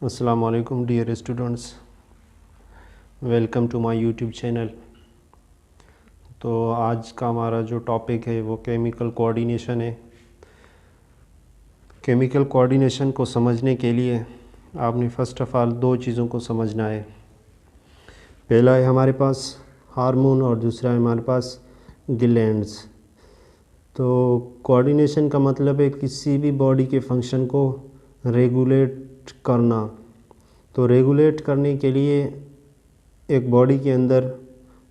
अस्सलाम वालेकुम dear students, welcome to my YouTube channel. तो आज का हमारा जो टॉपिक है वो केमिकल कोऑर्डिनेशन है। केमिकल कोऑर्डिनेशन को समझने के लिए आपने फ़र्स्ट ऑफ़ ऑल दो चीज़ों को समझना है। पहला है हमारे पास हार्मोन और दूसरा है हमारे पास ग्लैंड्स। तो कोऑर्डिनेशन का मतलब है किसी भी बॉडी के फंक्शन को रेगुलेट करना। तो रेगुलेट करने के लिए एक बॉडी के अंदर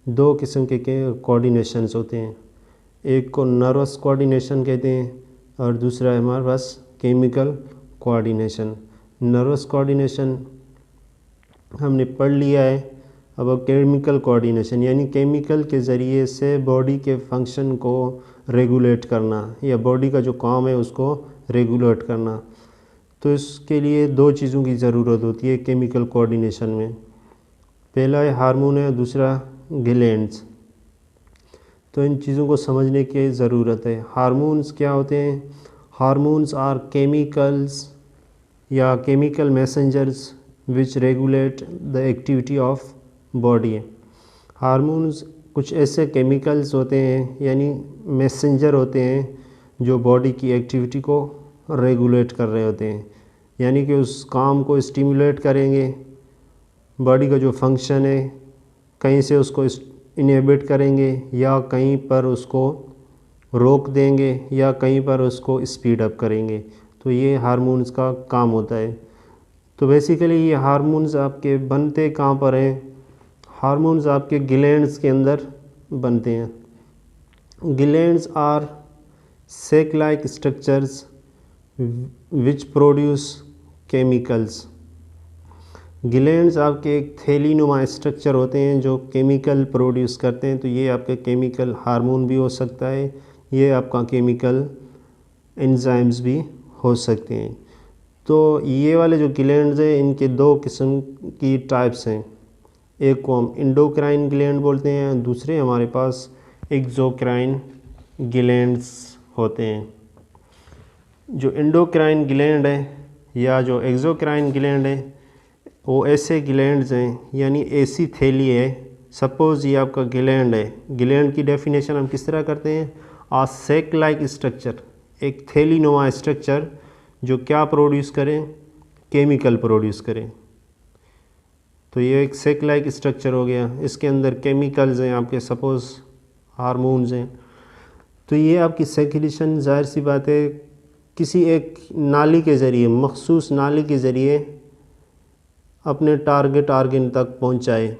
दो किस्म के कोऑर्डिनेशंस होते हैं। एक को नर्वस कोऑर्डिनेशन कहते हैं और दूसरा है हमारे पास केमिकल कोऑर्डिनेशन। नर्वस कोऑर्डिनेशन हमने पढ़ लिया है। अब केमिकल कोऑर्डिनेशन यानी केमिकल के ज़रिए से बॉडी के फंक्शन को रेगुलेट करना या बॉडी का जो काम है उसको रेगुलेट करना। तो इसके लिए दो चीज़ों की ज़रूरत होती है केमिकल कोऑर्डिनेशन में। पहला है हार्मोन है, दूसरा ग्लैंड्स। तो इन चीज़ों को समझने की ज़रूरत है। हार्मोन्स क्या होते हैं? हार्मोन्स आर केमिकल्स या chemical messengers which regulate the activity of body. Hormones कुछ ऐसे केमिकल्स होते हैं यानी मैसेंजर होते हैं जो बॉडी की एक्टिविटी को रेगुलेट कर रहे होते हैं, यानी कि उस काम को स्टिमुलेट करेंगे। बॉडी का जो फंक्शन है कहीं से उसको इनहिबिट करेंगे या कहीं पर उसको रोक देंगे या कहीं पर उसको स्पीड अप करेंगे। तो ये हार्मोन्स का काम होता है। तो बेसिकली ये हार्मोन्स आपके बनते कहाँ पर हैं? हार्मोन्स आपके ग्लैंड्स के अंदर बनते हैं। Glands are sac like structures which produce chemicals। Glands आपके एक थैली नुमा स्ट्रक्चर होते हैं जो केमिकल प्रोड्यूस करते हैं। तो ये आपका केमिकल हार्मोन भी हो सकता है, ये आपका केमिकल एंजाइम्स भी हो सकते हैं। तो ये वाले जो ग्लैंड्स हैं इनके दो किस्म की टाइप्स हैं। एक को हम एंडोक्राइन ग्लैंड बोलते हैं, दूसरे हमारे पास एक्सोक्राइन ग्लैंड्स होते हैं। जो एंडोक्राइन ग्लैंड है या जो एक्सोक्राइन ग्लैंड है वो ऐसे ग्लैंड्स हैं यानी ऐसी थैली है। सपोज़ ये आपका ग्लैंड है। ग्लैंड की डेफिनेशन हम किस तरह करते हैं? आ सेक लाइक स्ट्रक्चर, एक थैली नुमा स्ट्रक्चर जो क्या प्रोड्यूस करें? केमिकल प्रोड्यूस करें। तो ये एक सेक लाइक स्ट्रक्चर हो गया। इसके अंदर केमिकल्स हैं आपके, सपोज़ हार्मोन्स हैं। तो ये आपकी सेक्रेशन ज़ाहिर सी बात है किसी एक नाली के ज़रिए, मखसूस नाली के ज़रिए अपने टारगेट आर्गन तक पहुंचाए।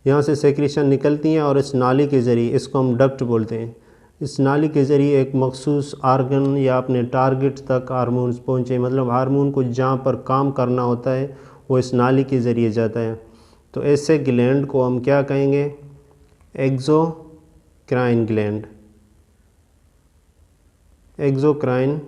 यहाँ से सेक्रेशन निकलती हैं और इस नाली के ज़रिए, इसको हम डक्ट बोलते हैं, इस नाली के ज़रिए एक मखसूस आर्गन या अपने टारगेट तक हार्मोन्स पहुँचे। मतलब हार्मोन को जहाँ पर काम करना होता है वो इस नाली के ज़रिए जाता है। तो ऐसे ग्लैंड को हम क्या कहेंगे? Exocrine gland. एक्सोक्राइन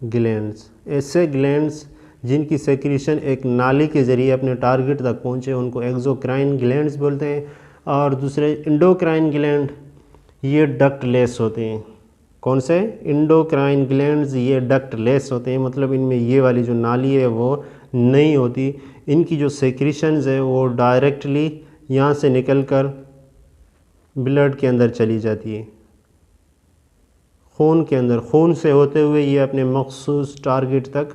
ग्लैंड्स, ऐसे ग्लैंड्स जिनकी सेक्रेशन एक नाली के ज़रिए अपने टारगेट तक पहुँचे उनको एक्सोक्राइन ग्लैंड्स बोलते हैं। और दूसरे एंडोक्राइन ग्लैंड ये डक्टलेस होते हैं। कौन से? एंडोक्राइन ग्लैंड्स ये डक्टलेस होते हैं, मतलब इनमें ये वाली जो नाली है वो नहीं होती। इनकी जो सेक्रेशंस है वो डायरेक्टली यहाँ से निकलकर ब्लड के अंदर चली जाती है, खून के अंदर, खून से होते हुए ये अपने मखसूस टारगेट तक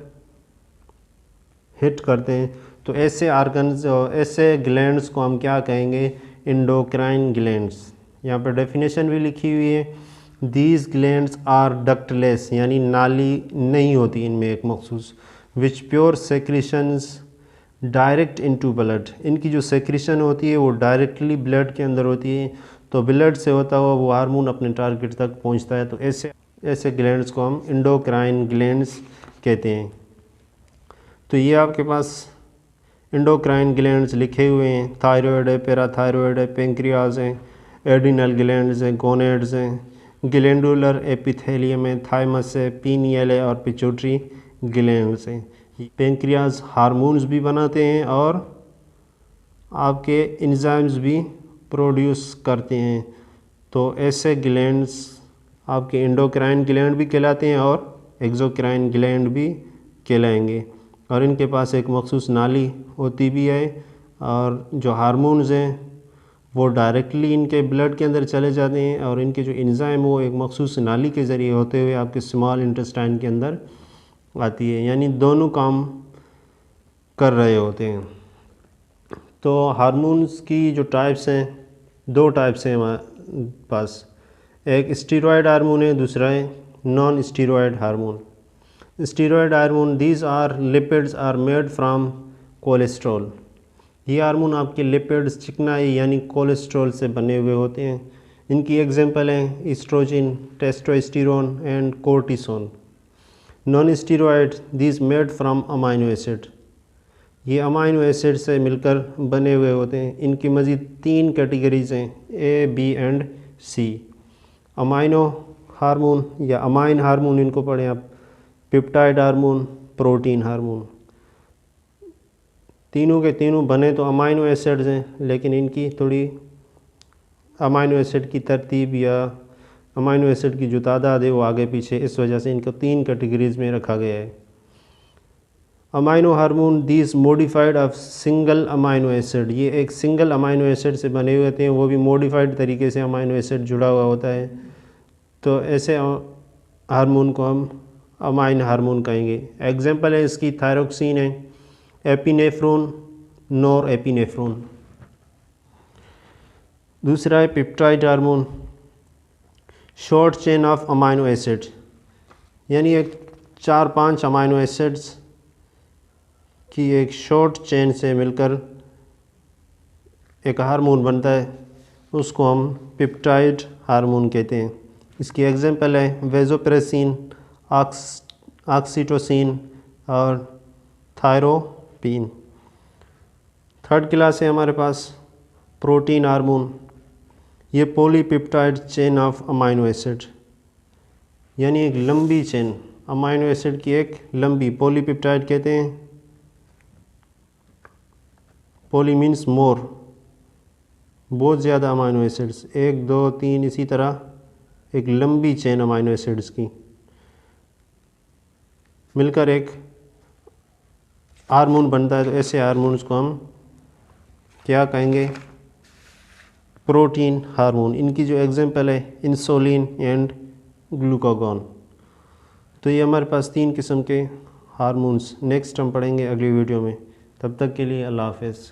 हिट करते हैं। तो ऐसे आर्गन्स, ऐसे ग्लैंड्स को हम क्या कहेंगे? Endocrine glands. यहाँ पर डेफिनेशन भी लिखी हुई है, दीज ग्लैंड्स आर डक्टलेस यानी नाली नहीं होती इनमें एक मखसूस, which pure secretions direct into blood. इनकी जो सेक्रेशन होती है वो डायरेक्टली ब्लड के अंदर होती है। तो ब्लड से होता हुआ वो हार्मोन अपने टारगेट तक पहुंचता है। तो ऐसे ग्लैंड्स को हम एंडोक्राइन ग्लैंड्स कहते हैं। तो ये आपके पास एंडोक्राइन ग्लैंड्स लिखे हुए हैं। थायराइड है, पैराथायराइड है, पेंक्रियाज है, एड्रिनल ग्लैंड्स हैं, गोनेड्स हैं, ग्लैंडुलर एपिथेलियम है, थाइमस है, पीनियल है और पिट्यूटरी ग्लैंड्स हैं। पेंक्रियाज हार्मोन्स भी बनाते हैं और आपके एंजाइम्स भी प्रोड्यूस करते हैं। तो ऐसे ग्लैंड्स आपके एंडोक्राइन ग्लैंड भी कहलाते हैं और एक्सोक्राइन ग्लैंड भी कहलाएंगे और इनके पास एक मखसूस नाली होती भी है और जो हार्मोन्स हैं वो डायरेक्टली इनके ब्लड के अंदर चले जाते हैं और इनके जो एंजाइम वो एक मखसूस नाली के ज़रिए होते हुए आपके स्मॉल इंटेस्टाइन के अंदर आती है, यानी दोनों काम कर रहे होते हैं। तो हार्मोन्स की जो टाइप्स हैं, दो टाइप्स हैं हमारे पास, एक स्टीरॉयड हार्मोन है, दूसरा है non steroid hormone. Steroid hormone these are lipids are made from cholesterol. ये हार्मोन आपके लिपिड्स चिकनाई यानी कोलेस्ट्रॉल से बने हुए होते हैं। इनकी एग्जांपल हैं estrogen, testosterone and cortisone. Non steroid these made from amino acid. ये अमाइनो एसिड से मिलकर बने हुए होते हैं। इनकी मज़ीद 3 कैटेगरीज हैं, A, B and C. Amino hormone या अमाइन हार्मोन इनको पढ़ें आप, पेप्टाइड हार्मोन, प्रोटीन हार्मोन। तीनों के तीनों बने तो अमाइनो एसिड्स हैं, लेकिन इनकी थोड़ी अमाइनो एसिड की तरतीब या अमाइनो एसिड की जो तादाद है वो आगे पीछे, इस वजह से इनको 3 कैटेगरीज में रखा गया है। Amino hormone these modified of single amino acid. ये एक सिंगल अमाइनो एसिड से बने हुए होते हैं, वो भी मॉडिफाइड तरीके से अमाइनो एसिड जुड़ा हुआ होता है। तो ऐसे हार्मोन को हम अमाइन हार्मोन कहेंगे। एग्जांपल है इसकी थायरोक्सिन है, एपिनेफ्रोन, नॉर एपिनेफ्रोन। दूसरा है peptide hormone, short chain of amino acid, यानी एक 4-5 अमाइनो एसिड्स की एक शॉर्ट चेन से मिलकर एक हार्मोन बनता है, उसको हम पेप्टाइड हार्मोन कहते हैं। इसकी एग्जांपल है वेजोप्रेसिन, ऑक्सीटोसिन और थायरोपिन। थर्ड क्लास है हमारे पास प्रोटीन हार्मोन। ये polypeptide chain of amino acid, यानी एक लंबी चेन, अमाइनो एसिड की एक लंबी, पॉलीपेप्टाइड कहते हैं। पॉली मीन्स मोर, बहुत ज़्यादा अमाइनो एसिड्स, 1, 2, 3, इसी तरह एक लंबी चेन अमाइनो एसिड्स की मिलकर एक हार्मोन बनता है। तो ऐसे हार्मोन्स को हम क्या कहेंगे? Protein hormone. इनकी जो एग्जांपल है इंसुलिन एंड ग्लूकागॉन। तो ये हमारे पास 3 किस्म के हार्मोन्स नेक्स्ट हम पढ़ेंगे अगली वीडियो में। तब तक के लिए अल्लाह हाफ़िज़।